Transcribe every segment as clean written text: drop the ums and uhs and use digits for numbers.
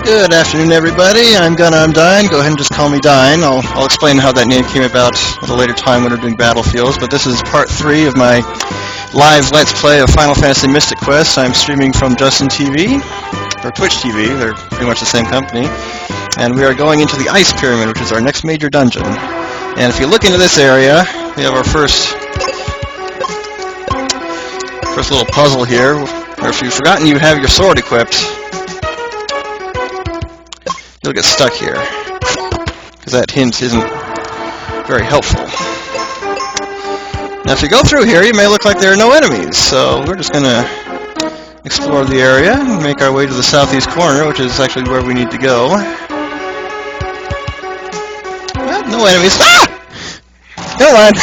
Good afternoon, everybody. I'm Undyne. Go ahead and just call me Dyne. I'll explain how that name came about at a later time when we're doing Battlefields, but this is part 3 of my live Let's Play of Final Fantasy Mystic Quest. I'm streaming from Justin TV, or Twitch TV. They're pretty much the same company. And we are going into the Ice Pyramid, which is our next major dungeon. And if you look into this area, we have our first little puzzle here, where if you've forgotten you have your sword equipped, you'll get stuck here, because that hint isn't very helpful. Now if you go through here, you may look like there are no enemies, so we're just going to explore the area and make our way to the southeast corner, which is actually where we need to go. Well, no enemies. Ah! Never mind.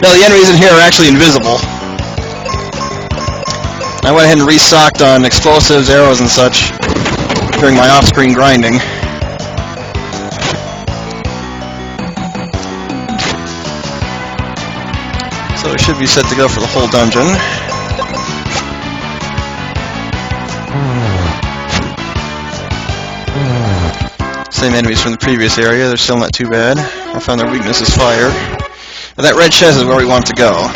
No, the enemies in here are actually invisible. I went ahead and restocked on explosives, arrows, and such during my off-screen grinding. So we should be set to go for the whole dungeon. Same enemies from the previous area, they're still not too bad. I found their weakness is fire. Now that red chest is where we want to go.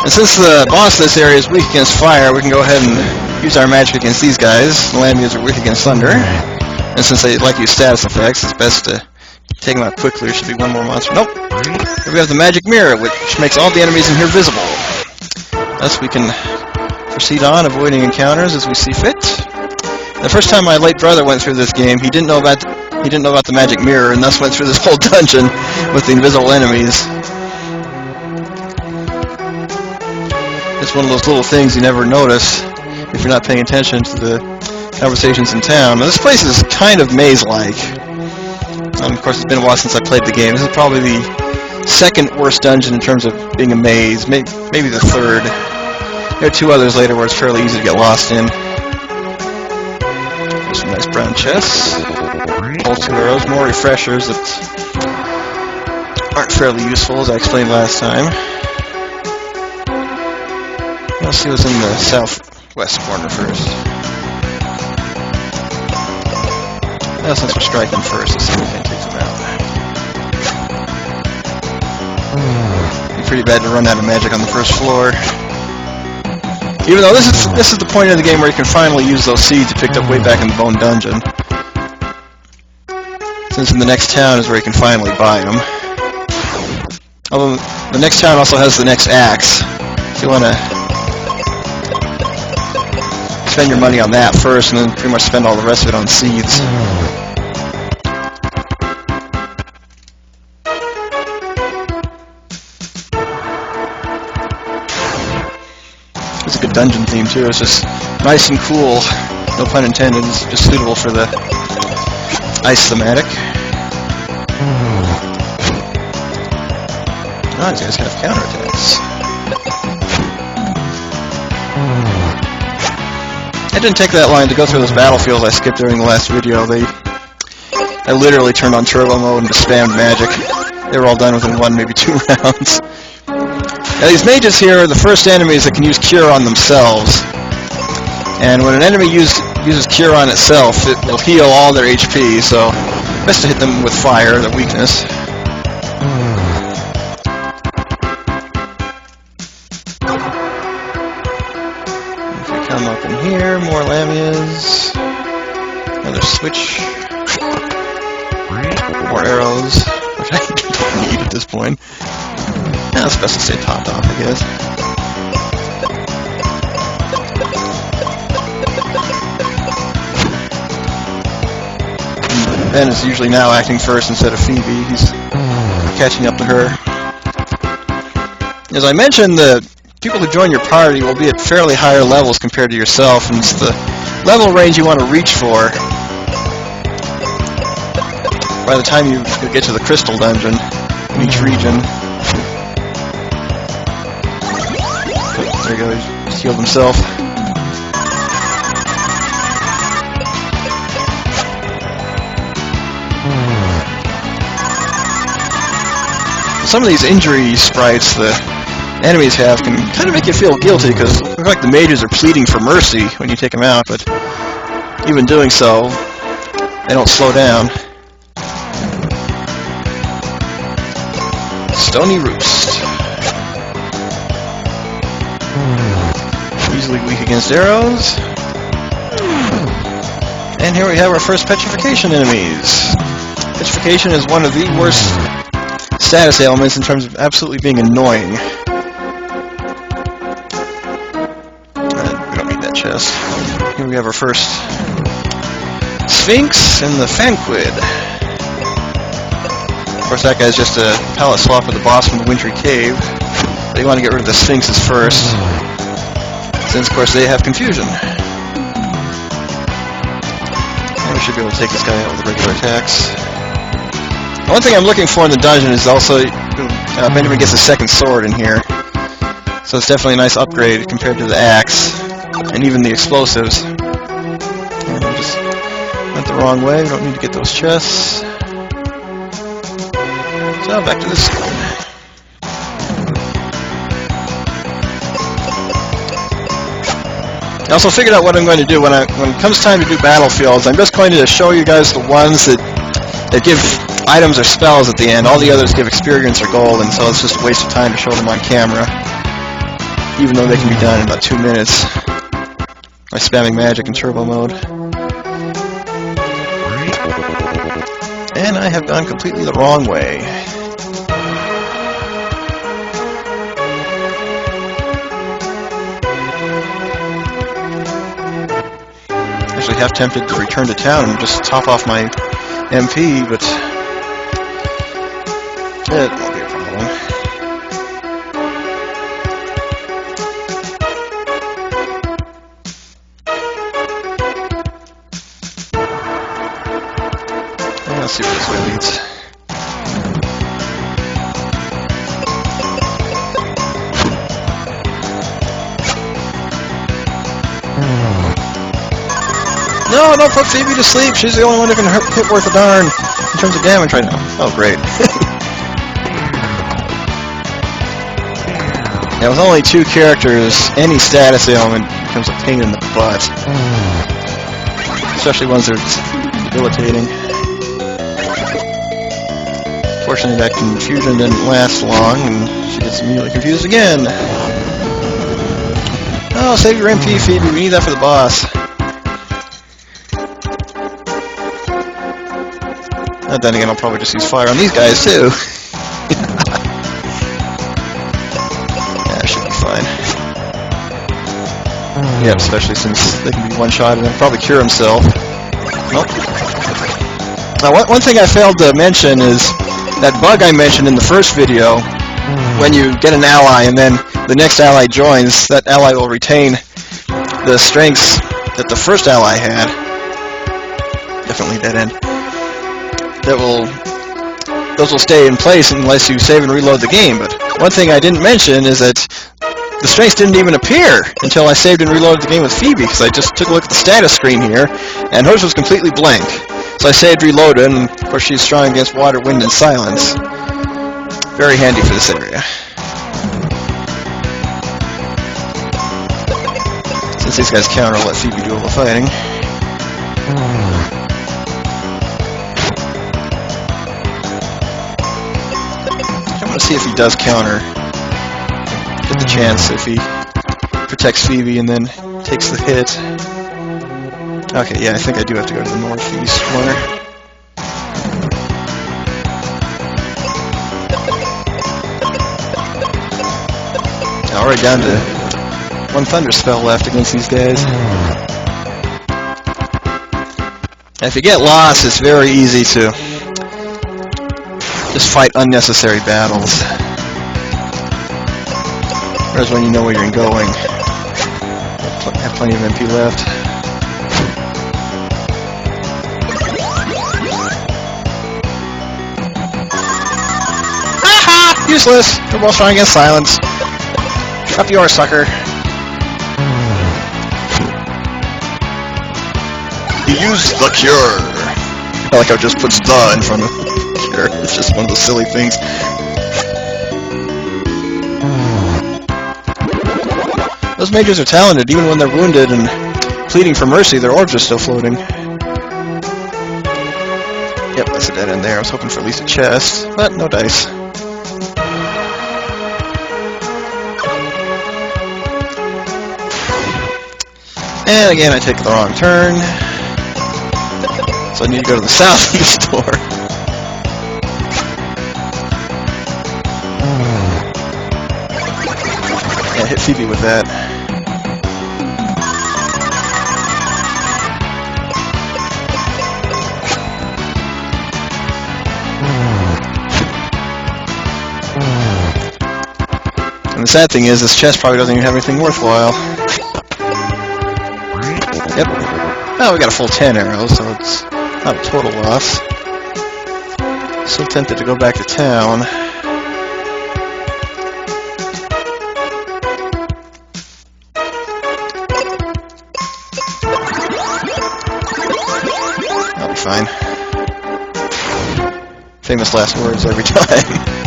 And since the boss of this area is weak against fire, we can go ahead and use our magic against these guys. The Lamias are weak against thunder. And since they like to use status effects, it's best to take them out quickly. There should be one more monster. Nope! Here we have the magic mirror, which makes all the enemies in here visible. Thus we can proceed on, avoiding encounters as we see fit. The first time my late brother went through this game, he didn't know about the magic mirror, and thus went through this whole dungeon with the invisible enemies. It's one of those little things you never notice if you're not paying attention to the conversations in town. Now, this place is kind of maze-like. Of course, it's been a while since I played the game. This is probably the second worst dungeon in terms of being a maze, maybe the third. There are two others later where it's fairly easy to get lost in. There's some nice brown chests. All 2 arrows, more refreshers that aren't fairly useful, as I explained last time. Let's see what's in the southwest corner first. Well, since we're striking first, let's see if we can take them out. It'd be pretty bad to run out of magic on the first floor. Even though this is the point of the game where you can finally use those seeds you picked up way back in the Bone Dungeon. Since in the next town is where you can finally buy them. Although the next town also has the next axe. So you want to spend your money on that first, and then pretty much spend all the rest of it on seeds. It's a good dungeon theme too. It's just nice and cool. No pun intended. It's just suitable for the ice thematic. Oh, these guys have counterattacks. It didn't take that long to go through those battlefields I skipped during the last video. I literally turned on turbo mode and just spammed magic. They were all done within 1, maybe 2 rounds. Now these mages here are the first enemies that can use Cure on themselves. And when an enemy uses Cure on itself, it will heal all their HP, so best to hit them with fire, their weakness. Come up in here, more Lamias. Another switch. More arrows, which I don't need at this point. Now it's best to stay topped off, I guess. Ben is usually now acting first instead of Phoebe. He's catching up to her. As I mentioned, the people who join your party will be at fairly higher levels compared to yourself, and it's the level range you want to reach for by the time you get to the Crystal Dungeon in each region. There he goes, just healed himself. Some of these injury sprites, the enemies have can kind of make you feel guilty, because it looks like the mages are pleading for mercy when you take them out, but even doing so, they don't slow down. Stony Roost. Easily weak against arrows. And here we have our first petrification enemies. Petrification is one of the worst status ailments in terms of absolutely being annoying. We don't need that chest. Here we have our first Sphinx and the Fanquid. Of course, that guy's just a palette swap of the boss from the Wintry Cave. But you want to get rid of the Sphinxes first, since, of course, they have confusion. And we should be able to take this guy out with the regular attacks. One thing I'm looking for in the dungeon is also Benjamin gets a second sword in here. So it's definitely a nice upgrade compared to the axe, and even the explosives. And I just went the wrong way, we don't need to get those chests. So back to this one. I also figured out what I'm going to do when it comes time to do battlefields. I'm just going to show you guys the ones that give items or spells at the end. All the others give experience or gold, and so it's just a waste of time to show them on camera, even though they can be done in about 2 minutes by spamming magic in turbo mode. And I have gone completely the wrong way. Actually half tempted to return to town and just top off my MP, but it won't be a problem. Let's see where this way leads. No, don't put Phoebe to sleep. She's the only one who can hit worth a darn in terms of damage right now. Oh, great. Yeah, with only 2 characters, any status ailment becomes a pain in the butt. Especially ones that are debilitating. Fortunately, that confusion didn't last long, and she gets immediately confused again. Oh, save your MP, Phoebe. We need that for the boss. And then again, I'll probably just use fire on these guys, too. Yeah, should be fine. Yeah, especially since they can be one-shotted and probably cure himself. Nope. Now, one thing I failed to mention is that bug I mentioned in the first video. When you get an ally and then the next ally joins, that ally will retain the strengths that the first ally had. Definitely dead end. Those will stay in place unless you save and reload the game. But one thing I didn't mention is that the strengths didn't even appear until I saved and reloaded the game with Phoebe, because I just took a look at the status screen here, and hers was completely blank. So I saved, reloaded, and of course she's strong against water, wind, and silence. Very handy for this area. Since these guys counter, I'll let Phoebe do all the fighting. Let's see if he does counter. Get the chance if he protects Phoebe and then takes the hit. Okay, yeah, I think I do have to go to the northeast corner. Alright, down to 1 thunder spell left against these guys. And if you get lost, it's very easy to just fight unnecessary battles. Whereas when you know where you're going, have plenty of MP left. Aha! Useless! They're both strong against silence. Up yours, sucker. Use the cure. I like how it just puts the in front of cure. It's just one of those silly things. Those mages are talented, even when they're wounded and pleading for mercy, their orbs are still floating. Yep, that's a dead end there. I was hoping for at least a chest, but no dice. And again, I take the wrong turn. So I need to go to the southeast door. Yeah, hit Phoebe with that. And the sad thing is, this chest probably doesn't even have anything worthwhile. Yep. Oh, we got a full 10 arrows, so it's not a total loss. Still tempted to go back to town. I'll be fine. Famous last words every time.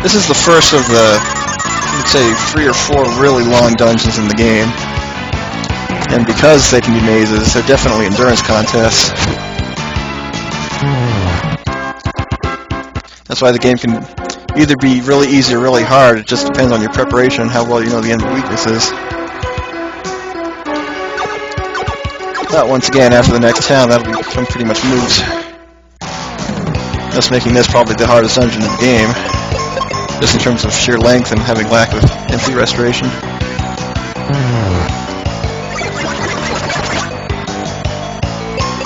This is the first of the, let's say, 3 or 4 really long dungeons in the game. And because they can be mazes, they're definitely endurance contests. That's why the game can either be really easy or really hard. It just depends on your preparation and how well you know the enemy weaknesses. But once again, after the next town, that'll become pretty much moot. Thus making this probably the hardest dungeon in the game, just in terms of sheer length and having lack of MP restoration.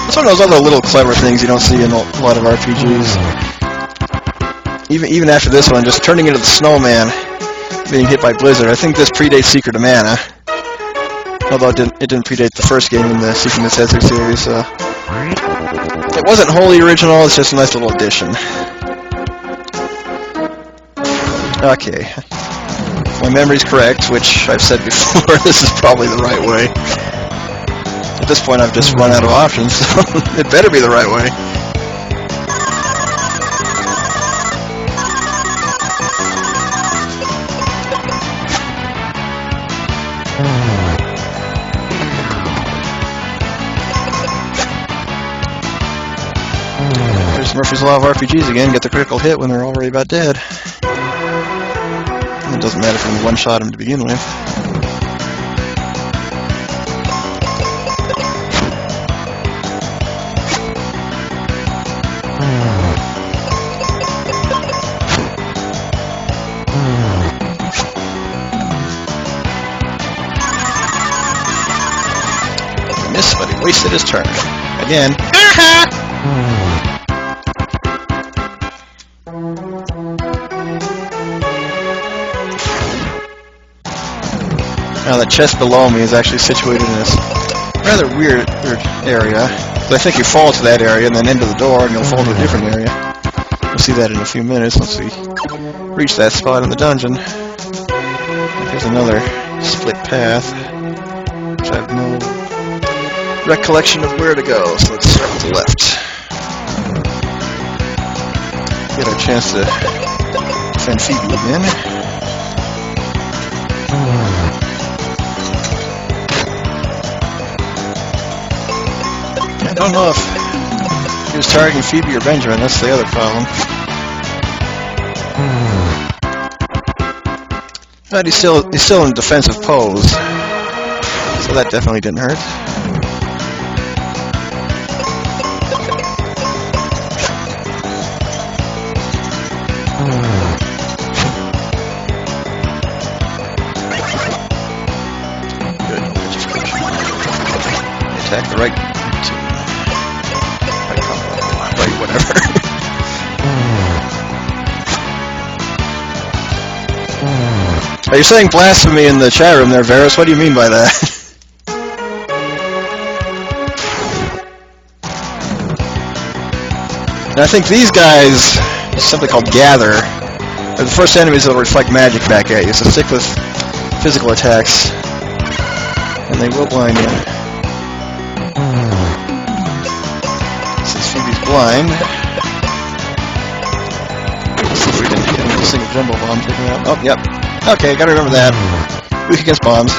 It's one of those other little clever things you don't see in a lot of RPGs. Even after this one, just turning into the snowman, being hit by Blizzard. I think this predates Secret of Mana, although it didn't predate the first game in the Seeking the Setzer series, so it wasn't wholly original, it's just a nice little addition. Okay. If my memory's correct, which I've said before, this is probably the right way. At this point I've just run out of options, so it better be the right way. There's Murphy's Law of RPGs again, get the critical hit when they're already about dead. It doesn't matter if you one-shot them to begin with. He missed, but he wasted his turn. Again. Now the chest below me is actually situated in this rather weird area. I think you fall to that area and then into the door and you'll fall to a different area. We'll see that in a few minutes once we reach that spot in the dungeon. There's another split path, which I have no recollection of where to go, so let's start with the left. Get our chance to defend Phoebe again. I don't know if he was targeting Phoebe or Benjamin, that's the other problem. But he's still in defensive pose, so that definitely didn't hurt. Good. Attack the right whatever. Are you saying blasphemy in the chat room there, Varus? What do you mean by that? And I think these guys, something called Gather, are the first enemies that will reflect magic back at you, so stick with physical attacks, and they will blind you. blind. Let's see if we can hit him with a single jumbo bomb, take him out. Oh, yep. Okay, gotta remember that. Weak against bombs.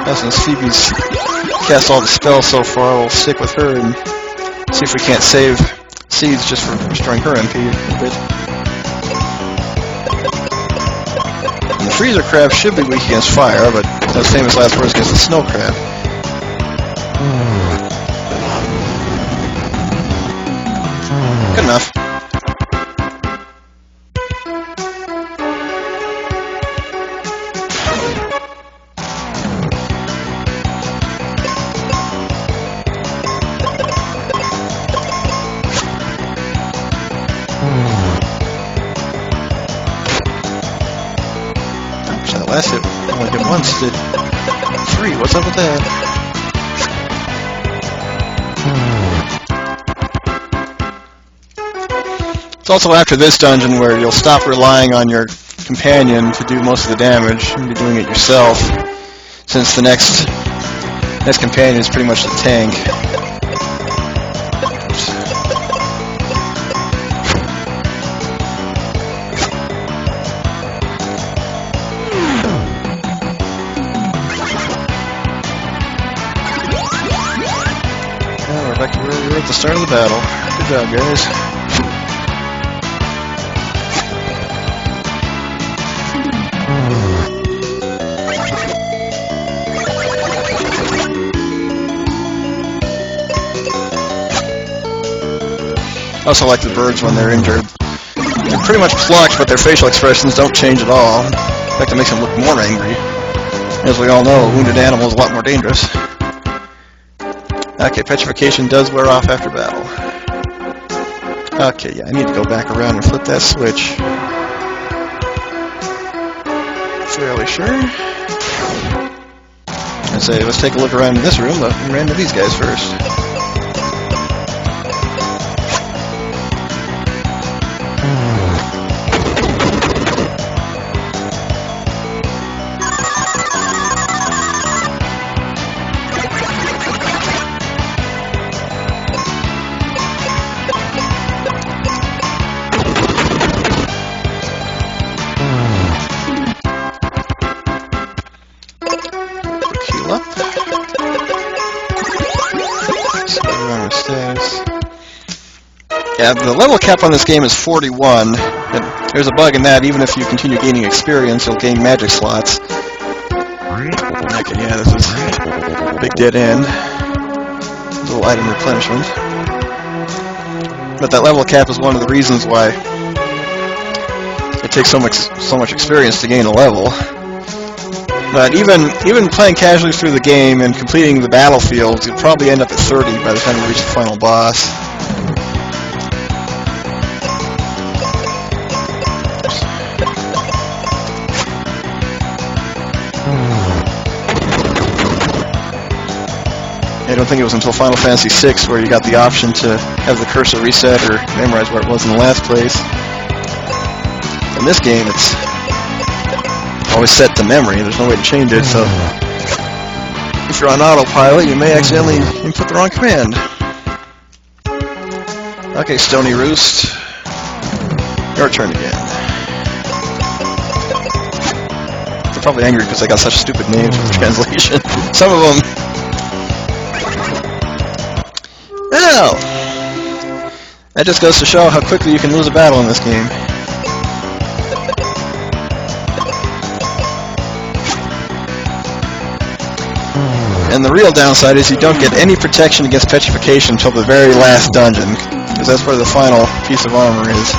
Now, since Phoebe's cast all the spells so far, we'll stick with her and see if we can't save Seeds just for restoring her MP a bit. And the Freezer Crab should be weak against fire, but those famous last words against the Snow Crab. Good enough. That last hit only hit once, did 3. What's up with that? It's also after this dungeon where you'll stop relying on your companion to do most of the damage and be doing it yourself, since the next companion is pretty much the tank. Back to where we were at the start of the battle. Good job, guys. I also like the birds when they're injured. They're pretty much plucked, but their facial expressions don't change at all. In fact, it makes them look more angry. As we all know, a wounded animal is a lot more dangerous. Okay, petrification does wear off after battle. Okay, yeah, I need to go back around and flip that switch. Fairly sure. I'd say, let's take a look around in this room, but we ran into these guys first. Yeah, the level cap on this game is 41. There's a bug in that. Even if you continue gaining experience, you'll gain magic slots. Okay, yeah, this is a big dead end. Little item replenishment. But that level cap is one of the reasons why it takes so much experience to gain a level. But even playing casually through the game and completing the battlefields, you'll probably end up at 30 by the time you reach the final boss. I don't think it was until Final Fantasy VI where you got the option to have the cursor reset or memorize where it was in the last place. In this game, it's always set to memory. There's no way to change it, so if you're on autopilot, you may accidentally input the wrong command. Okay, Stony Roost. Your turn again. They're probably angry because I got such stupid names for the translation. Some of them. Well, that just goes to show how quickly you can lose a battle in this game. And the real downside is you don't get any protection against petrification until the very last dungeon, because that's where the final piece of armor is.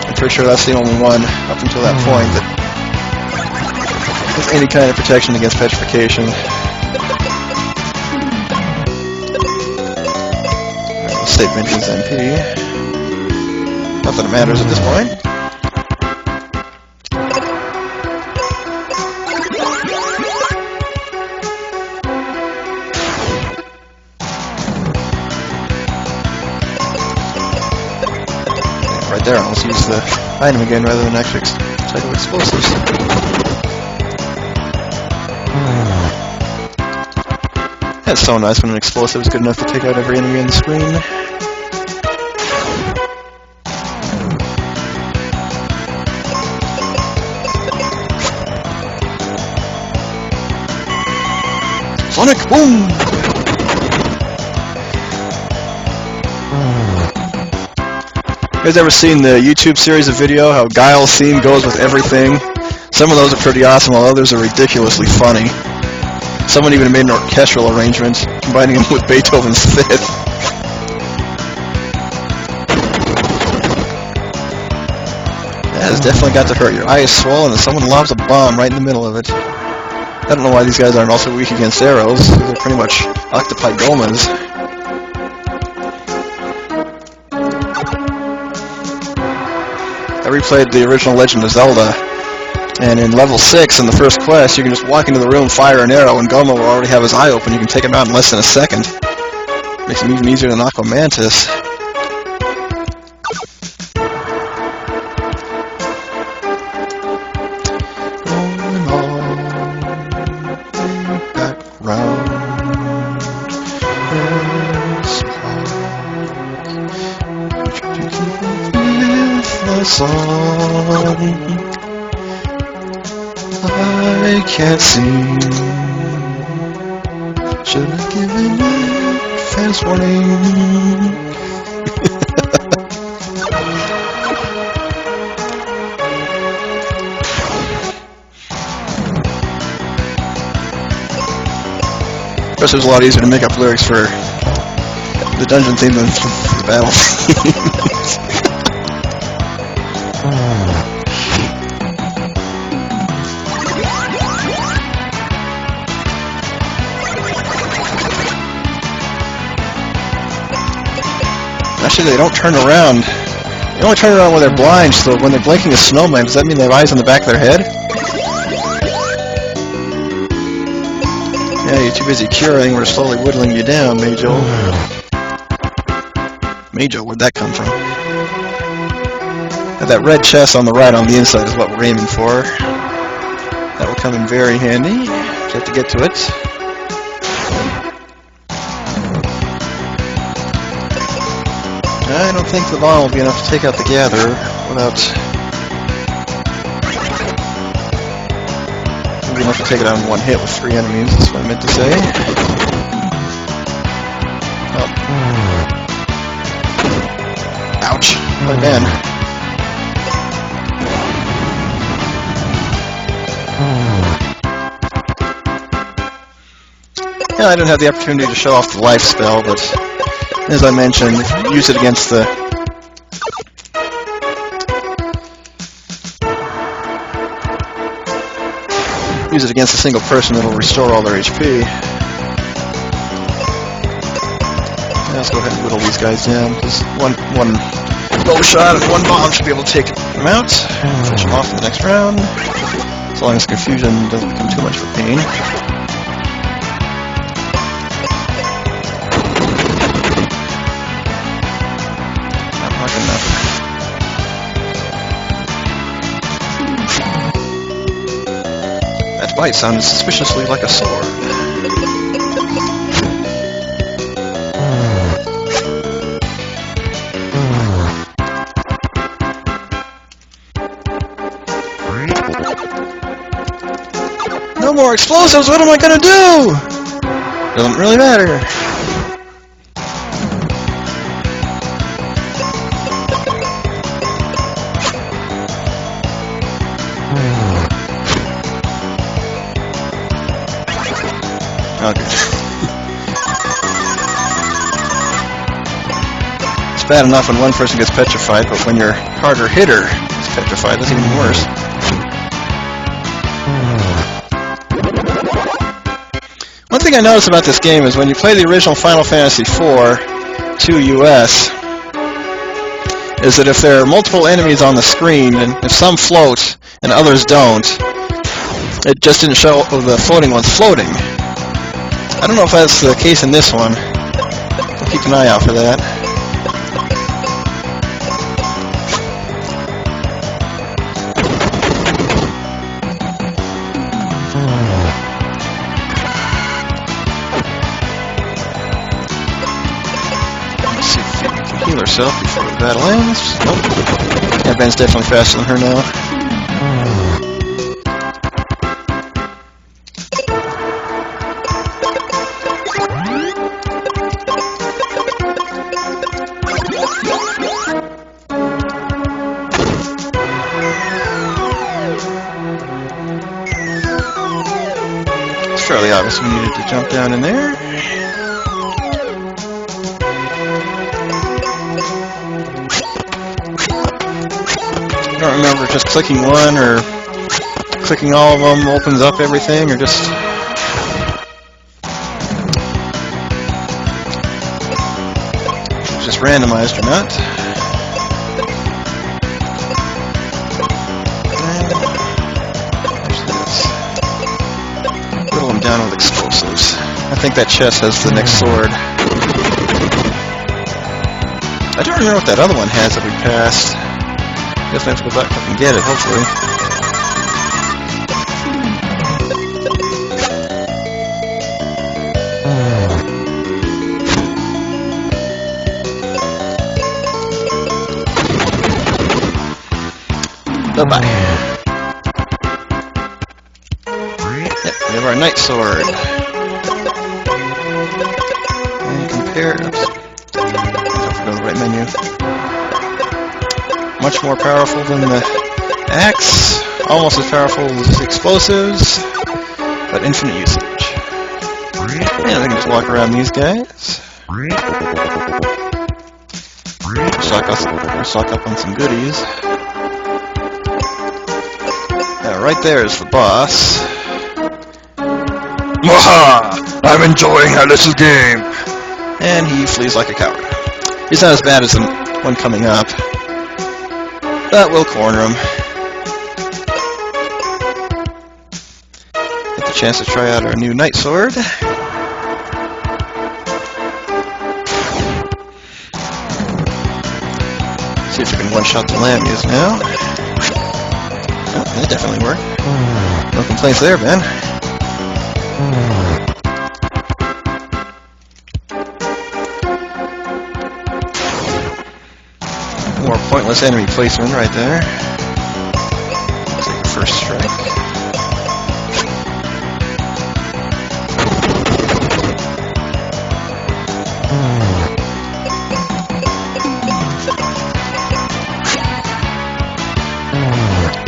I'm pretty sure that's the only one up until that point that has any kind of protection against petrification. State mentions MP. Not that it matters at this point. Right there, I'll use the item again rather than actually cycle explosives. That's so nice when an explosive is good enough to take out every enemy on the screen. Sonic boom! You guys ever seen the YouTube series of video how Guile's theme goes with everything? Some of those are pretty awesome, while others are ridiculously funny. Someone even made an orchestral arrangement, combining them with Beethoven's Fifth. That has definitely got to hurt. Your eye is swollen and someone lobs a bomb right in the middle of it. I don't know why these guys aren't also weak against arrows. They're pretty much octopi golems. I replayed the original Legend of Zelda, and in level 6, in the first quest, you can just walk into the room, fire an arrow, and Goma will already have his eye open. You can take him out in less than a second. Makes him even easier than Aqua Mantis. I can't see. Should have given advance warning. Of course, it was a lot easier to make up lyrics for the dungeon theme than for the battle themes. Actually, they don't turn around. They only turn around when they're blind, so when they're blinking a snowman, does that mean they have eyes on the back of their head? Yeah, you're too busy curing, we're slowly whittling you down, Majo. Majo, where'd that come from? And that red chest on the right on the inside is what we're aiming for. That will come in very handy. Just have to get to it. I don't think the bomb will be enough to take out the Gatherer without... It'll be enough to take it out in one hit with 3 enemies, that's what I meant to say. Oh. Ouch. Quite bad. Yeah, I didn't have the opportunity to show off the life spell, but... As I mentioned, if you use it against the a single person, it'll restore all their HP. Yeah, let's go ahead and whittle these guys down. Just one bow shot and one bomb should be able to take them out. Finish them off in the next round. As long as confusion doesn't become too much of a pain. That bite sounded suspiciously like a sword. No more explosives, what am I gonna do? Doesn't really matter. Okay. It's bad enough when one person gets petrified, but when your harder hitter is petrified, that's even worse. One thing I noticed about this game is when you play the original Final Fantasy IV 2 US, is that if there are multiple enemies on the screen, and if some float and others don't, it just didn't show the floating ones floating. I don't know if that's the case in this one. I'll keep an eye out for that. yourself before the battle ends. Nope. Yeah, Ben's definitely faster than her now. It's fairly obvious we needed to jump down in there. I don't remember just clicking one or clicking all of them opens up everything, or just randomized or not. Whittle them down with explosives. I think that chest has the next sword. I don't remember what that other one has that we passed. Guess I have to go back up and get it, hopefully. Bye-bye. Yep, we have our Knight Sword. And compare... Oops. I don't go to the right menu. Much more powerful than the axe. Almost as powerful as explosives. But infinite usage. And we can just walk around these guys. Stock up on some goodies. Right there is the boss. Mwaha! I'm enjoying our little game! And he flees like a coward. He's not as bad as the one coming up, but we'll corner him. Get the chance to try out our new Knight Sword. See if we can one-shot the Lamias now. Oh, that definitely worked. No complaints there, Ben. More pointless enemy placement right there. Looks like a first strike.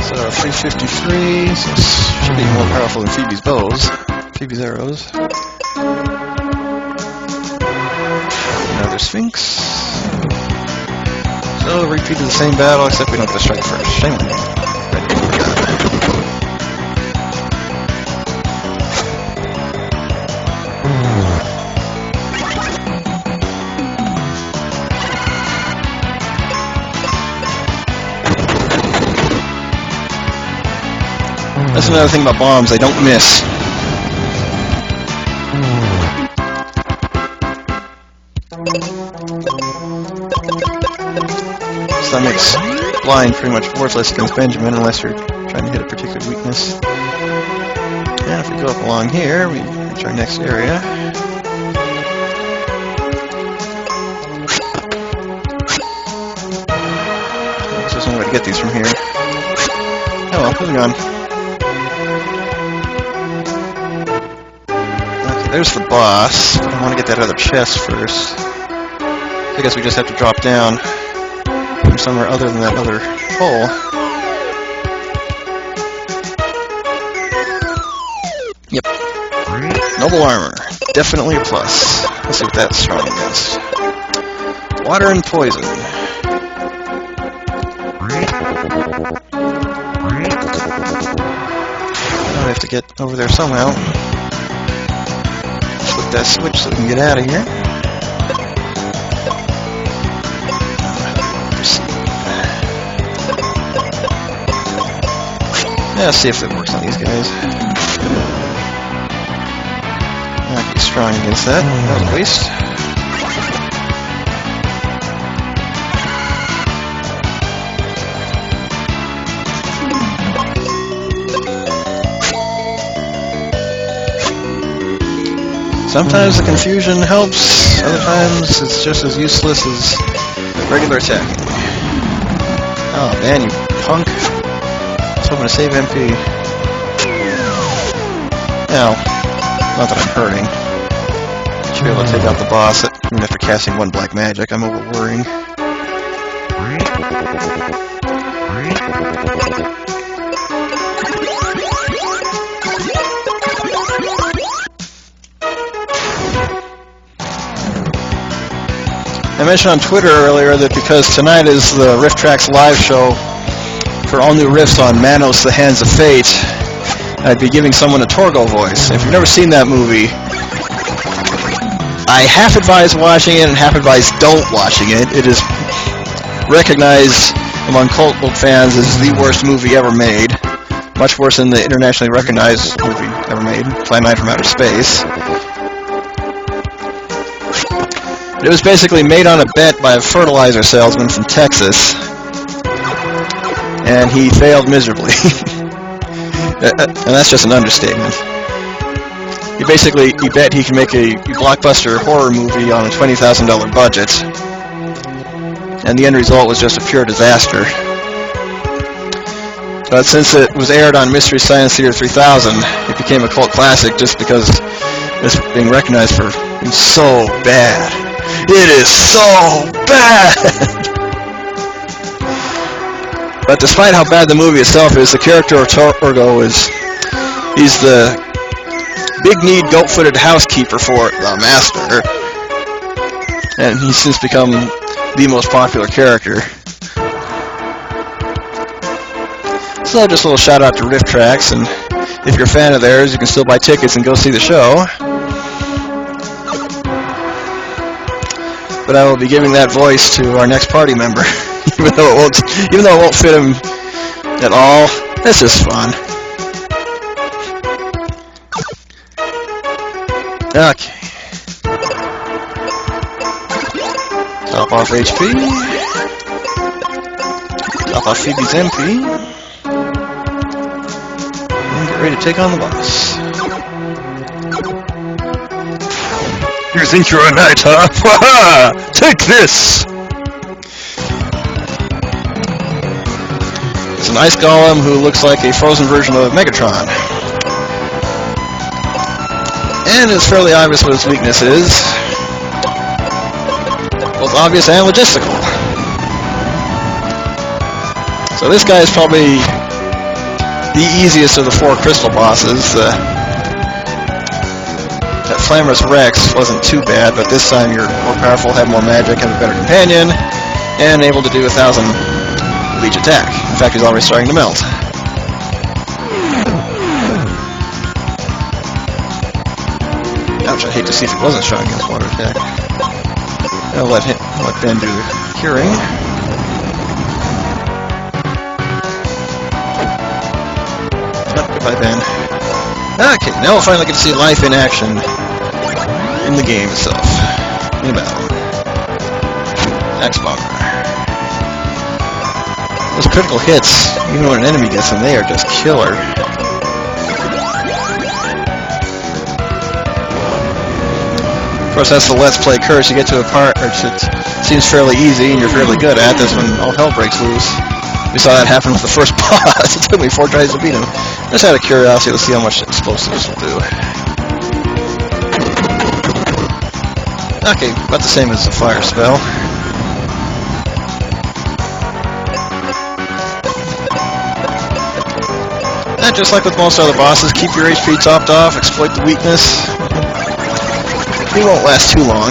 So 353, so this should be more powerful than Phoebe's bows. Phoebe's arrows. Another Sphinx. So repeat the same battle, except we don't get a strike first. Shame on me. That's another thing about bombs, they don't miss. So that makes blind pretty much worthless against Benjamin unless you're trying to hit a particular weakness. And if we go up along here, we reach our next area. There's no way to get these from here. Oh well, moving on. There's the boss. I want to get that other chest first. I guess we just have to drop down from somewhere other than that other hole. Yep. Noble armor. Definitely a plus. Let's see what that's strong against. Water and poison. Now we have to get over there somehow. Flip that switch so we can get out of here. Yeah, let's see if it works on these guys. Not be strong against that. That was a waste. Sometimes the confusion helps, other times it's just as useless as Regular attacking. Oh man, you punk. I was hoping to save MP. Well, not that I'm hurting. Should be able to take out the boss, even after casting one black magic. I'm over-worrying. I mentioned on Twitter earlier that because tonight is the Riff Tracks live show for all new riffs on Manos, the Hands of Fate, I'd be giving someone a Torgo voice. If you've never seen that movie, I half advise watching it and half advise don't watching it. It is recognized among cult fans as the worst movie ever made. Much worse than the internationally recognized movie ever made, Plan 9 from Outer Space. It was basically made on a bet by a fertilizer salesman from Texas, and he failed miserably. And that's just an understatement. He bet he can make a blockbuster horror movie on a $20,000 budget, and the end result was just a pure disaster. But since it was aired on Mystery Science Theater 3000, it became a cult classic just because it's being recognized for being so bad. It is so bad! But despite how bad the movie itself is, the character of Torgo he's the big-kneed, goat-footed housekeeper for the Master. And he's since become the most popular character. So just a little shout out to Riff Tracks, and if you're a fan of theirs, you can still buy tickets and go see the show. But I will be giving that voice to our next party member, even though it won't fit him at all. This is fun. Okay. Top off HP. Top off Phoebe's MP. And get ready to take on the boss. You think you're a knight, huh? Take this! It's an ice golem who looks like a frozen version of Megatron. And it's fairly obvious what his weakness is. Both obvious and logistical. So this guy is probably the easiest of the 4 crystal bosses. That Flamorous Rex wasn't too bad, but this time you're more powerful, have more magic, have a better companion, and able to do 1,000 of each attack. In fact, he's already starting to melt. Ouch, I'd hate to see if he wasn't strong against water attack. I'll let Ben do the curing. Oh, goodbye, Ben. Okay, now we'll finally get to see life in action in the game itself. In a battle. Axe Bomber. Those critical hits, even when an enemy gets them, they are just killer. Of course, that's the Let's Play curse. You get to a part which it seems fairly easy and you're fairly good at. That's when all hell breaks loose. We saw that happen with the first boss. It took me 4 tries to beat him. Just out of curiosity, let's see how much explosives will do. Okay, about the same as the fire spell. And just like with most other bosses, keep your HP topped off, exploit the weakness. He won't last too long.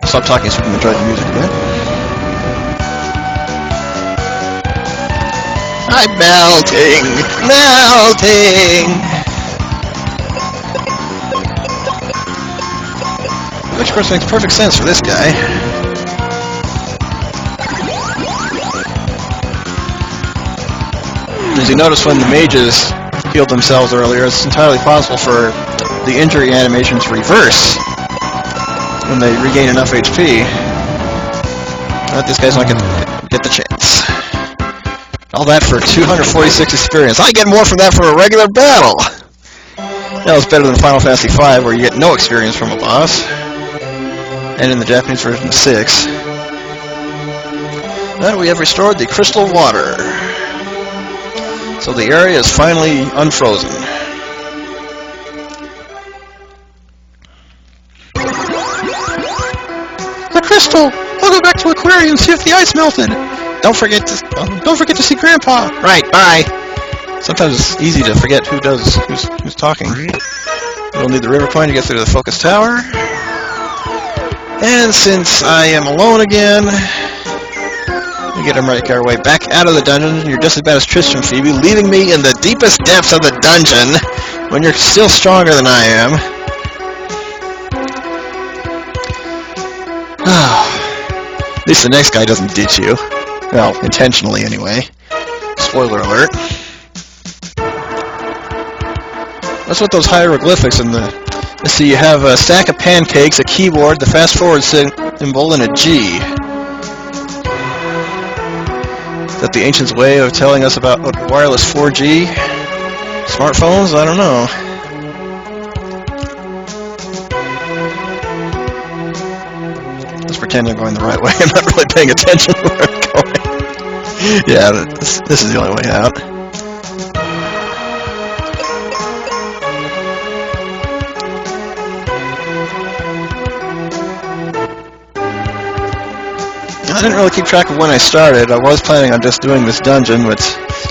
Stop talking so we can enjoy the music a bit. I'm melting! Melting! Which of course makes perfect sense for this guy. As you notice when the mages healed themselves earlier, it's entirely possible for the injury animation to reverse when they regain enough HP. But this guy's not going to get the chance. All that for 246 experience. I get more from that for a regular battle. That was better than Final Fantasy V, where you get no experience from a boss. And in the Japanese version of 6. Now we have restored the crystal water. So the area is finally unfrozen. The crystal! I'll go back to Aquarium and see if the ice melted. Don't forget to see Grandpa. Right, bye. Sometimes it's easy to forget who's talking. We'll need the river coin to get through the focus tower. And since I am alone again, we get our way back out of the dungeon. You're just as bad as Tristram, Phoebe, leaving me in the deepest depths of the dungeon when you're still stronger than I am. At least the next guy doesn't ditch you. Well, intentionally anyway. Spoiler alert. What's with those hieroglyphics in the... Let's see, you have a stack of pancakes, a keyboard, the fast forward symbol, and a G. Is that the ancients' way of telling us about wireless 4G? Smartphones? I don't know. Let's pretend I'm going the right way. I'm not really paying attention to where I'm going. Yeah, this is the only way out. I didn't really keep track of when I started. I was planning on just doing this dungeon, but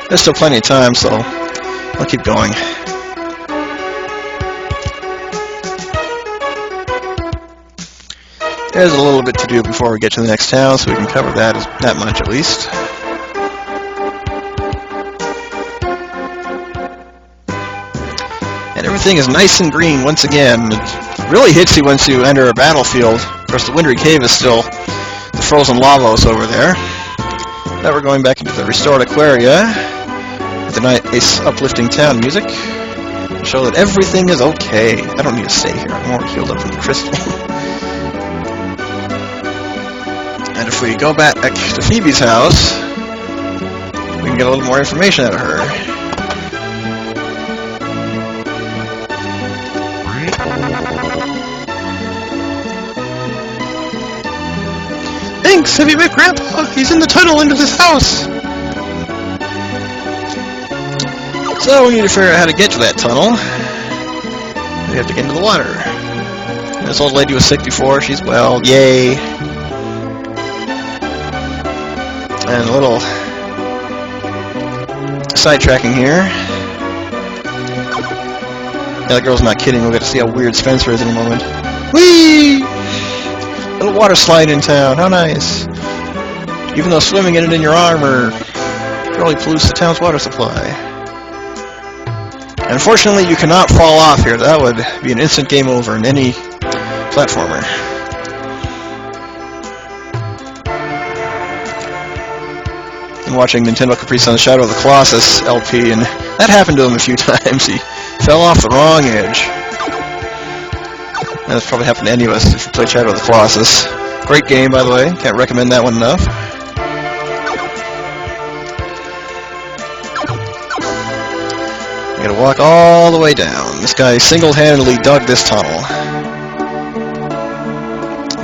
there's still plenty of time, so I'll keep going. There's a little bit to do before we get to the next town, so we can cover that much at least. And everything is nice and green once again. It really hits you once you enter a battlefield. Of course, the Wintry Cave is still the frozen lavos over there. Now we're going back into the restored Aquaria with the nice uplifting town music to show that everything is okay. I don't need to stay here. I'm already healed up from the crystal. And if we go back to Phoebe's house, we can get a little more information out of her. Thanks! Have you met Grandpa? He's in the tunnel into this house! So we need to figure out how to get to that tunnel. We have to get into the water. This old lady was sick before. She's well. Yay! And a little sidetracking here. Yeah, the girl's not kidding. We'll get to see how weird Spencer is in a moment. Whee! Little water slide in town. How nice. Even though swimming in it in your armor really pollutes the town's water supply. And unfortunately, you cannot fall off here. That would be an instant game over in any platformer. And watching Nintendo Caprice on the Shadow of the Colossus LP, and that happened to him a few times. He fell off the wrong edge. And that's probably happened to any of us if you play Shadow of the Colossus. Great game, by the way. Can't recommend that one enough. You gotta walk all the way down. This guy single-handedly dug this tunnel.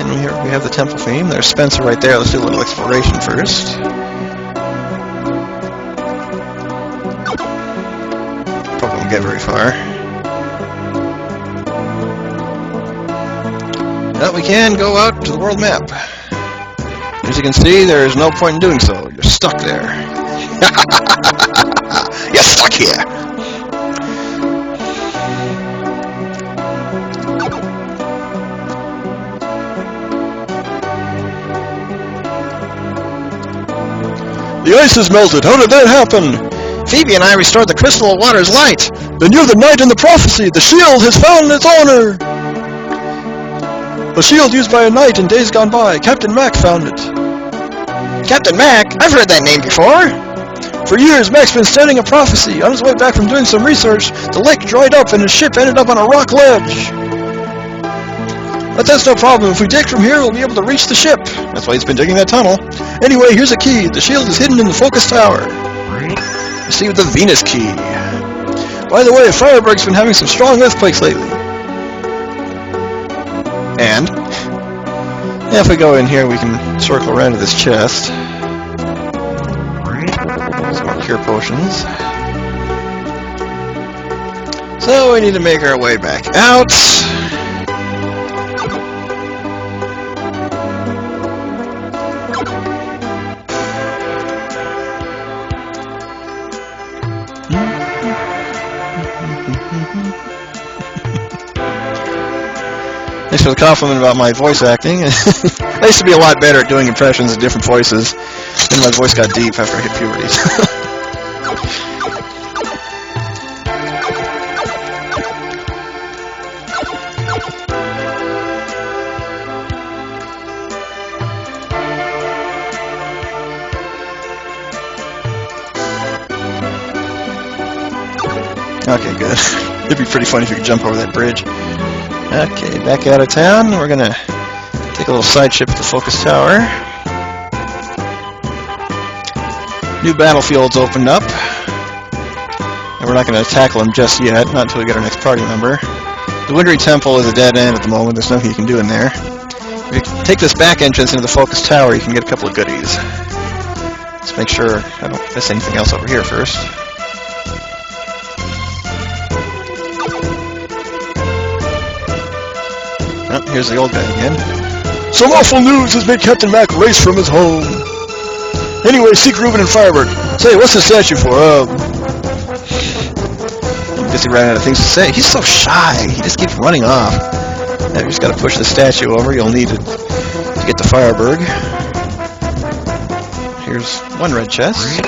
And here we have the temple theme. There's Spencer right there. Let's do a little exploration first. Probably won't get very far. But we can go out to the world map. As you can see, there is no point in doing so. You're stuck there. You're stuck here. The ice has melted. How did that happen? Phoebe and I restored the crystal water's light. Then you're the knight in the prophecy. The shield has found its owner. A shield used by a knight in days gone by. Captain Mac found it. Captain Mac? I've heard that name before. For years, Mac's been studying a prophecy. On his way back from doing some research, the lake dried up and his ship ended up on a rock ledge. But that's no problem. If we dig from here, we'll be able to reach the ship. That's why he's been digging that tunnel. Anyway, here's a key. The shield is hidden in the focus tower. Receive the Venus key. By the way, Fireburg's been having some strong earthquakes lately. And if we go in here, we can circle around to this chest. Some more cure potions. So we need to make our way back out. Thanks for the compliment about my voice acting. I used to be a lot better at doing impressions of different voices, and my voice got deep after I hit puberty. Okay, good. It'd be pretty funny if you could jump over that bridge. Okay, back out of town. We're gonna take a little side ship to the focus tower. New battlefields opened up, and we're not gonna tackle them just yet, not until we get our next party member. The Wintry Temple is a dead end at the moment. There's nothing you can do in there. If you take this back entrance into the focus tower, you can get a couple of goodies. Let's make sure I don't miss anything else over here first. Oh, here's the old guy again. Some awful news has made Captain Mac race from his home. Anyway, seek Reuben and Fireburg. Say, what's the statue for? I guess he ran out of things to say. He's so shy. He just keeps running off. Now you just got to push the statue over. You'll need it to get to Fireburg. Here's one red chest.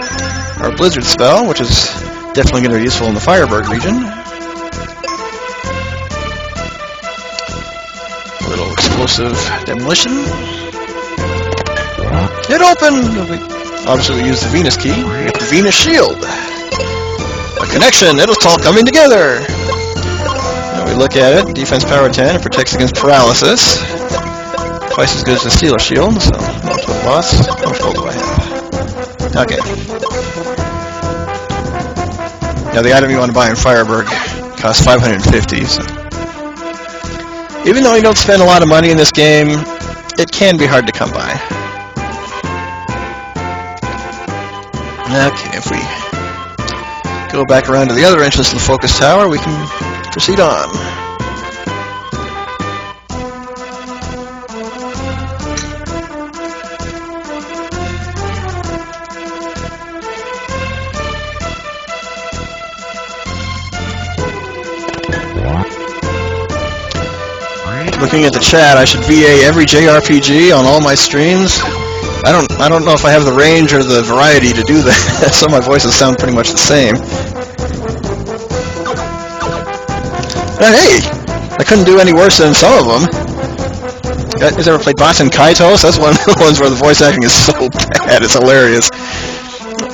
Our blizzard spell, which is definitely going to be useful in the Fireburg region. Little explosive demolition. It opened! Obviously we use the Venus key. We get the Venus shield. A connection, it'll all coming together. Now we look at it, defense power 10, it protects against paralysis. Twice as good as the Stealer shield, so no total loss. How much gold do I have? Okay. Now the item you want to buy in Fireburg costs 550, so. Even though you don't spend a lot of money in this game, it can be hard to come by. Okay, if we go back around to the other entrance to the focus tower, we can proceed on. Looking at the chat, I should VA every JRPG on all my streams. I don't know if I have the range or the variety to do that, so my voices sound pretty much the same. But hey, I couldn't do any worse than some of them. You guys ever played Baten Kaitos? That's one of the ones where the voice acting is so bad, it's hilarious.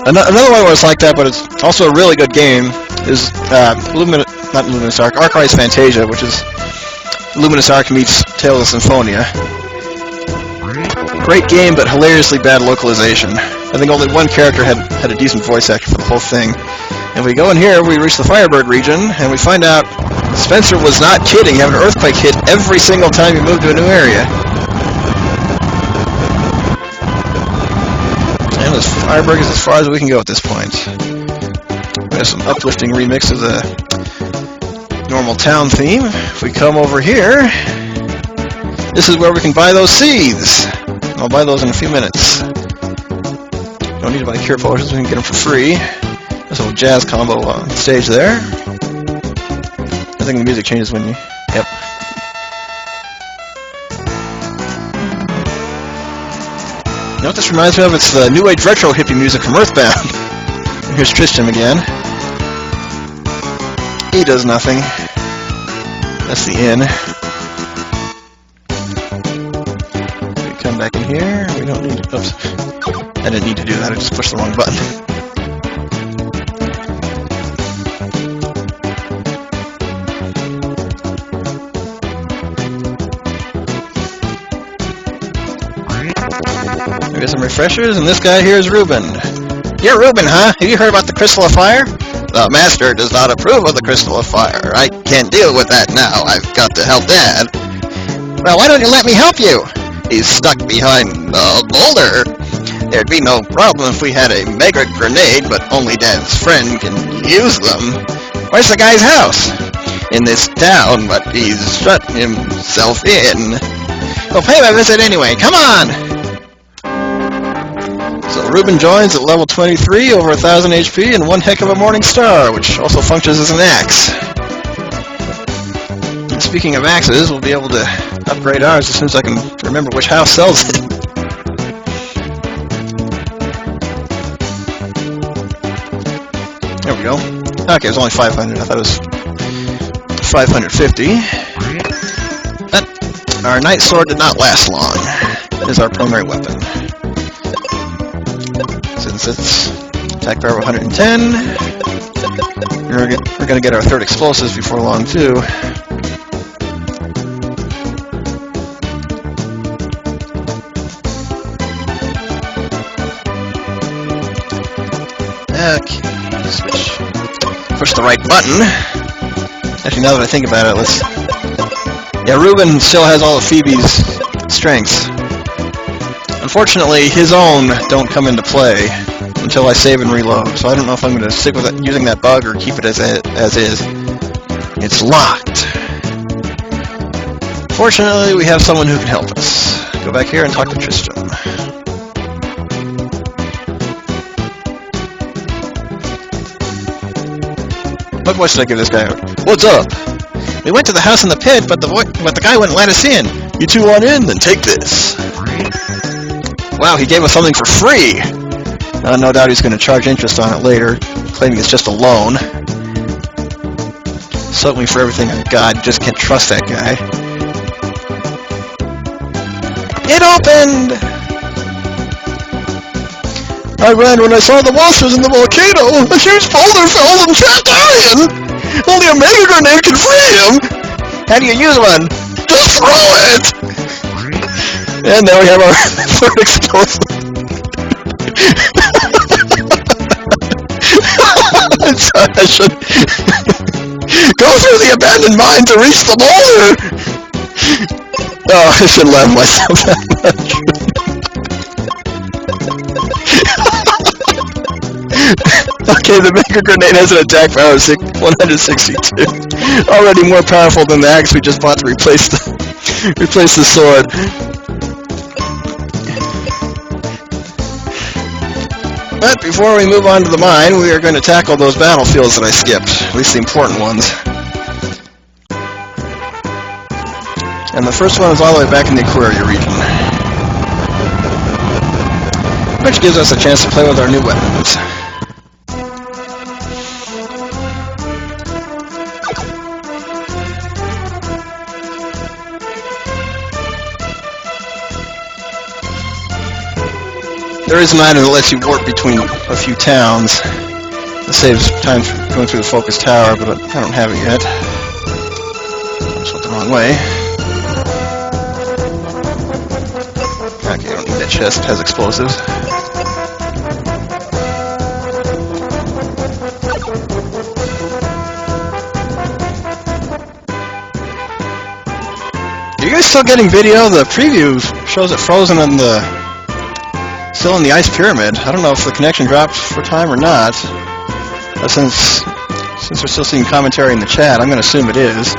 Another one where it's like that, but it's also a really good game, is Arc-Rise Fantasia, which is Luminous Arc meets Tales of Symphonia. Great game, but hilariously bad localization. I think only one character had a decent voice actor for the whole thing. And we go in here, we reach the Fireburg region, and we find out Spencer was not kidding, having an earthquake hit every single time you move to a new area. And this Fireburg is as far as we can go at this point. We have some uplifting remix of the normal town theme. If we come over here, this is where we can buy those seeds. I'll buy those in a few minutes. Don't need to buy cure potions, we can get them for free. There's a little jazz combo on stage there. I think the music changes when you... Yep. You know what this reminds me of? It's the New Age retro hippie music from Earthbound. And here's Tristram again. He does nothing. That's the inn. We come back in here. We don't need to... Oops. I didn't need to do that. I just pushed the wrong button. We got some refreshers, and this guy here is Reuben. You're Reuben, huh? Have you heard about the Crystal of Fire? The Master does not approve of the Crystal of Fire. I can't deal with that now. I've got to help Dad. Well, why don't you let me help you? He's stuck behind a boulder. There'd be no problem if we had a mega grenade, but only Dad's friend can use them. Where's the guy's house? In this town, but he's shut himself in. Well, pay my visit anyway. Come on! So Reuben joins at level 23, over 1,000 HP, and one heck of a Morning Star, which also functions as an axe. And speaking of axes, we'll be able to upgrade ours as soon as I can remember which house sells it. There we go. Okay, it was only 500. I thought it was 550. But our Knight Sword did not last long. That is our primary weapon. Since it's attack power of 110, we're going to get our third explosives before long, too. Okay, switch. Push the right button. Actually, now that I think about it, let's... Yeah, Reuben still has all of Phoebe's strengths. Unfortunately, his own don't come into play until I save and reload, so I don't know if I'm going to stick with it, using that bug or keep it as is. It's locked. Fortunately, we have someone who can help us. Go back here and talk to Tristan. What voice did I give this guy? What's up? We went to the house in the pit, but the guy wouldn't let us in. You two want in? Then take this. Wow, he gave us something for free! No doubt he's going to charge interest on it later, claiming it's just a loan. Sold me for everything I got, just can't trust that guy. It opened! I ran when I saw the monsters in the volcano! A huge boulder fell and trapped Arian! Only a mega grenade can free him! How do you use one? Just throw it! And now we have our third explosive. I should go through the abandoned mine to reach the boulder! Oh, I should laugh myself that much. Okay, the mega grenade has an attack power of 162. Already more powerful than the axe we just bought to replace the sword. But before we move on to the mine, we are going to tackle those battlefields that I skipped, at least the important ones. And the first one is all the way back in the Aquaria region, which gives us a chance to play with our new weapons. There is an item that lets you warp between a few towns. It saves time going through the focus tower, but I don't have it yet. I just went the wrong way. Okay, I don't need that chest. It has explosives. Are you guys still getting video? The preview shows it frozen on the... Still in the ice pyramid. I don't know if the connection dropped for time or not. But since we're still seeing commentary in the chat, I'm going to assume it is.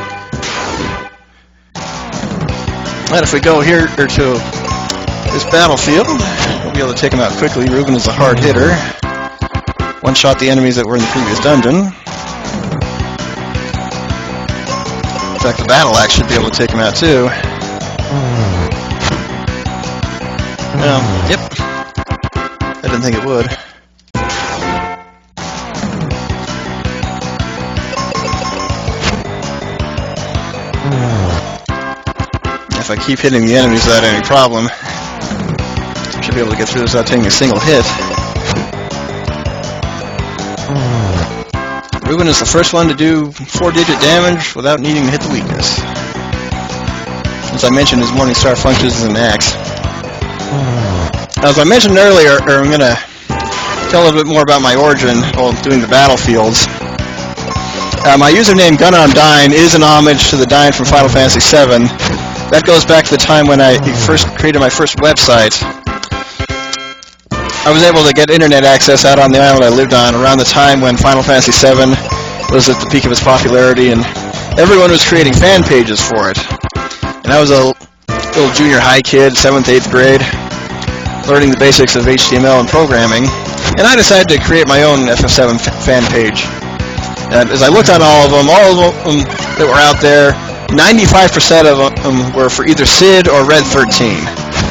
And if we go here to this battlefield, we'll be able to take them out quickly. Reuben is a hard hitter. One-shot the enemies that were in the previous dungeon. In fact, the battle axe should be able to take him out too. Yep. I didn't think it would. If I keep hitting the enemies without any problem, I should be able to get through this without taking a single hit. Reuben is the first one to do 4-digit damage without needing to hit the weakness. As I mentioned, his Morning Star functions as an axe. Now, as I mentioned earlier, or I'm going to tell a little bit more about my origin while doing the battlefields. My username GunOnDine is an homage to the Dine from Final Fantasy VII. That goes back to the time when I first created my first website. I was able to get internet access out on the island I lived on around the time when Final Fantasy VII was at the peak of its popularity, and everyone was creating fan pages for it. And I was a little junior high kid, 7th, 8th grade, learning the basics of HTML and programming, and I decided to create my own FF7 fan page. And as I looked on all of them that were out there, 95% of them were for either Sid or Red 13.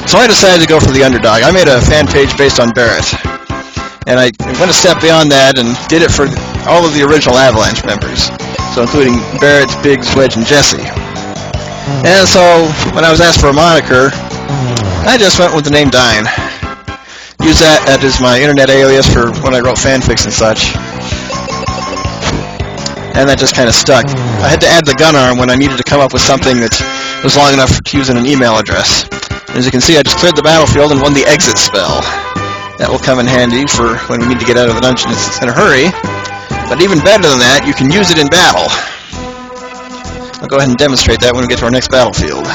So I decided to go for the underdog. I made a fan page based on Barrett. And I went a step beyond that and did it for all of the original Avalanche members. So including Barrett, Biggs, Wedge, and Jesse. And so when I was asked for a moniker, I just went with the name Dine. Use that as my internet alias for when I wrote fanfics and such. And that just kind of stuck. I had to add the gun arm when I needed to come up with something that was long enough to use in an email address. As you can see, I just cleared the battlefield and won the exit spell. That will come in handy for when we need to get out of the dungeon in a hurry. But even better than that, you can use it in battle. I'll go ahead and demonstrate that when we get to our next battlefield.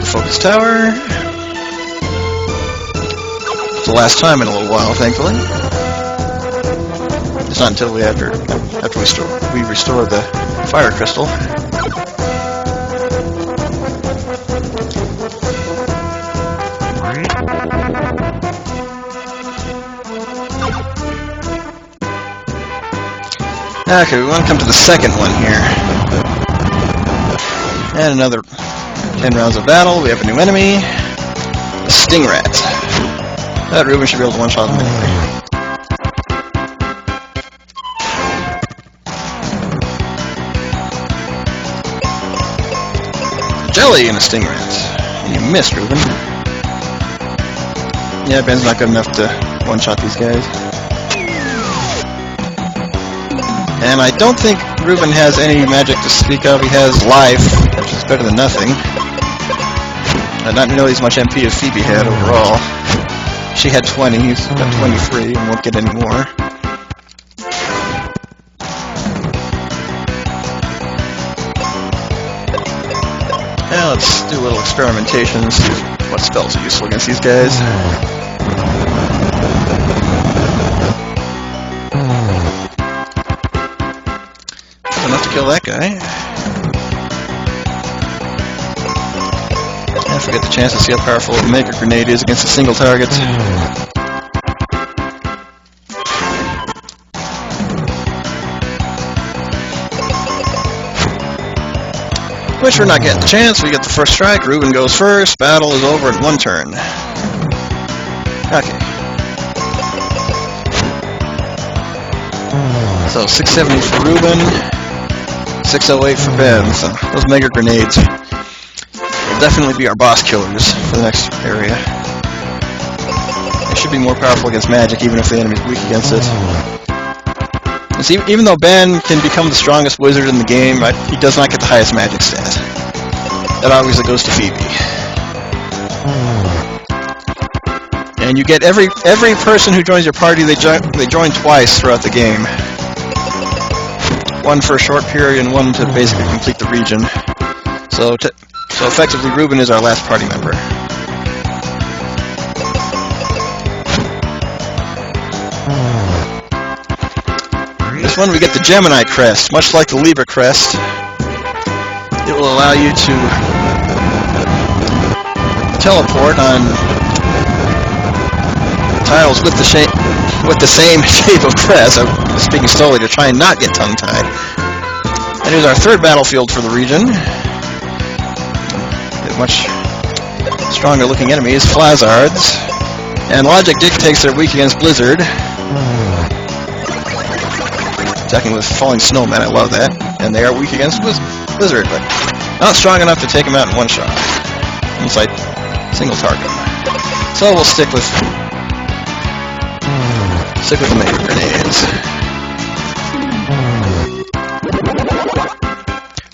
Focus tower. It's the last time in a little while, thankfully. It's not until after we restore the fire crystal. Okay, we want to come to the second one here. And another 10 rounds of battle. We have a new enemy, a Stingrat. That Ruben should be able to one-shot them anyway. Jelly and a Stingrat. And you missed, Ruben. Yeah, Ben's not good enough to one-shot these guys. And I don't think Ruben has any magic to speak of. He has life, which is better than nothing. Not nearly as much MP as Phoebe had overall. She had 20, he's got 23 and won't get any more. Now let's do a little experimentation and see what spells are useful against these guys. Enough to kill that guy. I forget the chance to see how powerful a Mega Grenade is against a single target. Which we're not getting the chance. We get the first strike. Ruben goes first. Battle is over in one turn. Okay. So 670 for Ruben, 608 for Ben. So those Mega Grenades will definitely be our boss killers for the next area. They should be more powerful against magic, even if the enemy's weak against it. See, even though Ben can become the strongest wizard in the game, he does not get the highest magic stat. That obviously goes to Phoebe. And you get every person who joins your party, they join twice throughout the game. One for a short period and one to basically complete the region. So effectively, Ruben is our last party member. This one we get the Gemini crest, much like the Libra crest. It will allow you to teleport on tiles with the same shape of crest. I'm speaking slowly to try and not get tongue-tied. And here's our third battlefield for the region. Much stronger looking enemies, Flazards. And logic dictates they're weak against Blizzard. Attacking with falling snowmen, I love that. And they are weak against Blizzard, but not strong enough to take them out in one shot. It's like single target. So we'll stick with the Mega Grenades.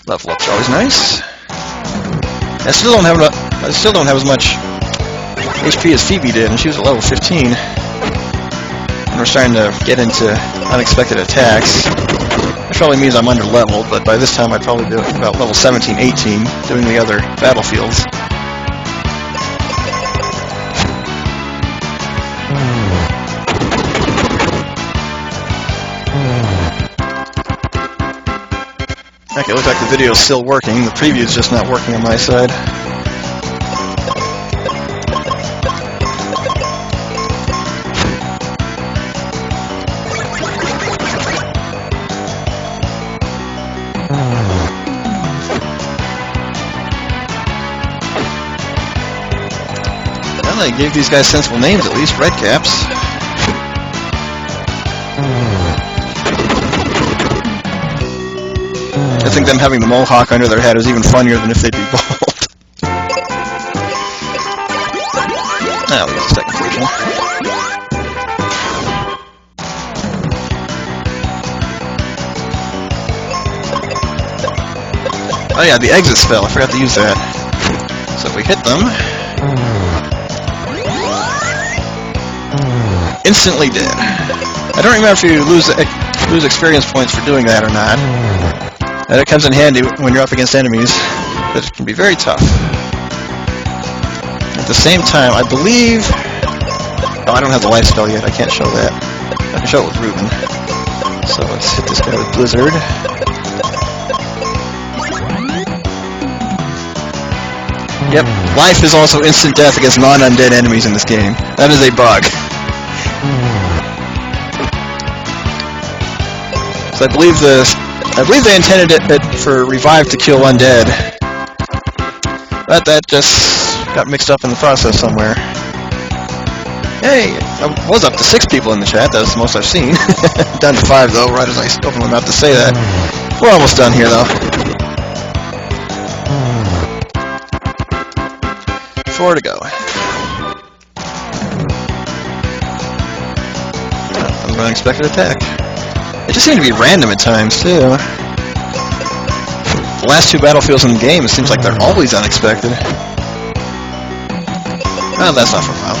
Level up's always nice. I still don't have as much HP as Phoebe did, and she was at level 15. And we're starting to get into unexpected attacks. Which probably means I'm under leveled, but by this time I'd probably be about level 17, 18, doing the other battlefields. Okay, it looks like the video's still working. The preview's just not working on my side. Well, they gave these guys sensible names at least, Red Caps. I think them having the mohawk under their head is even funnier than if they'd be bald. Now we got the second version. Oh yeah, the exit spell, I forgot to use that. So if we hit them... Instantly dead. I don't remember if you lose experience points for doing that or not. And it comes in handy when you're up against enemies, but it can be very tough. At the same time, I believe... Oh, I don't have the life spell yet, I can't show that. I can show it with Ruben. So let's hit this guy with Blizzard. Yep, life is also instant death against non-undead enemies in this game. That is a bug. So I believe they intended it for Revive to kill undead, but that just got mixed up in the process somewhere. Hey, I was up to 6 people in the chat, that's the most I've seen. Down to 5 though, right as I opened my mouth to say that. We're almost done here though. 4 to go. An unexpected attack. It just seemed to be random at times, too. The last 2 battlefields in the game, it seems like they're always unexpected. Well, that's not for a while.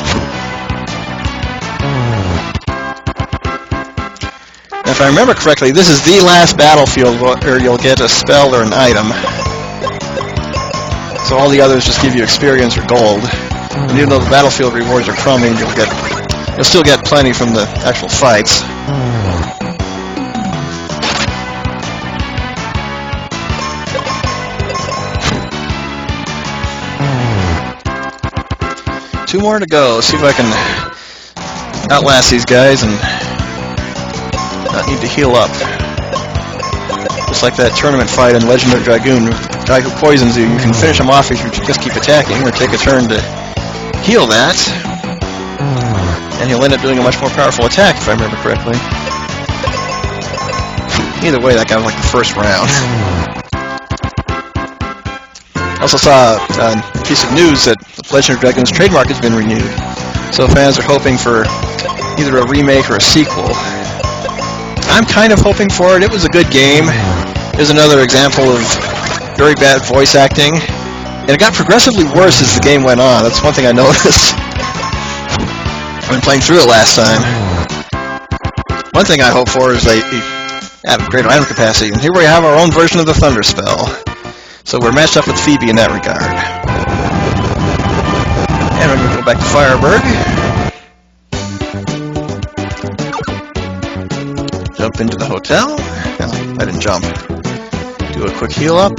Now, if I remember correctly, this is the last battlefield where you'll get a spell or an item. So all the others just give you experience or gold. And even though the battlefield rewards are crummy, you'll still get plenty from the actual fights. Two more to go. See if I can outlast these guys and not need to heal up. Just like that tournament fight in Legend of Dragoon, the guy who poisons you, you can finish him off if you just keep attacking, or take a turn to heal that, and he'll end up doing a much more powerful attack, if I remember correctly. Either way, that guy was like the first round. I also saw a piece of news that Legend of Dragoon's trademark has been renewed, so fans are hoping for either a remake or a sequel. I'm kind of hoping for it. It was a good game. There's another example of very bad voice acting, and it got progressively worse as the game went on. That's one thing I noticed when playing through it last time. One thing I hope for is they have greater item capacity, and here we have our own version of the Thunder Spell. So we're matched up with Phoebe in that regard. And we're going to go back to Fireburg. Jump into the hotel. No, I didn't jump. Do a quick heal up.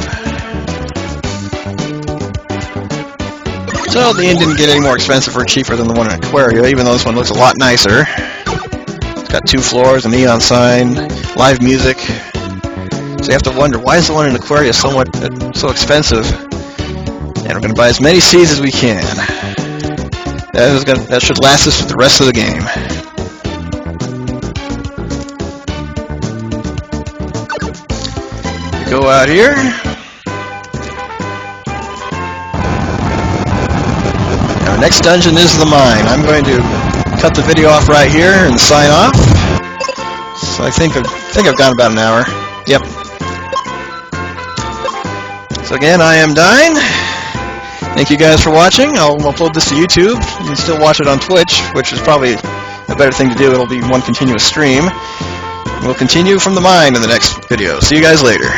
So the inn didn't get any more expensive or cheaper than the one in Aquaria, even though this one looks a lot nicer. It's got 2 floors, a neon sign, live music. So you have to wonder, why is the one in Aquaria so expensive? And we're going to buy as many seeds as we can. That should last us for the rest of the game. We go out here. Our next dungeon is the mine. I'm going to cut the video off right here and sign off. So I think I've gone about an hour. Yep. So again, I am Dine. Thank you guys for watching. I'll upload this to YouTube. You can still watch it on Twitch, which is probably a better thing to do. It'll be one continuous stream. We'll continue from the mine in the next video. See you guys later.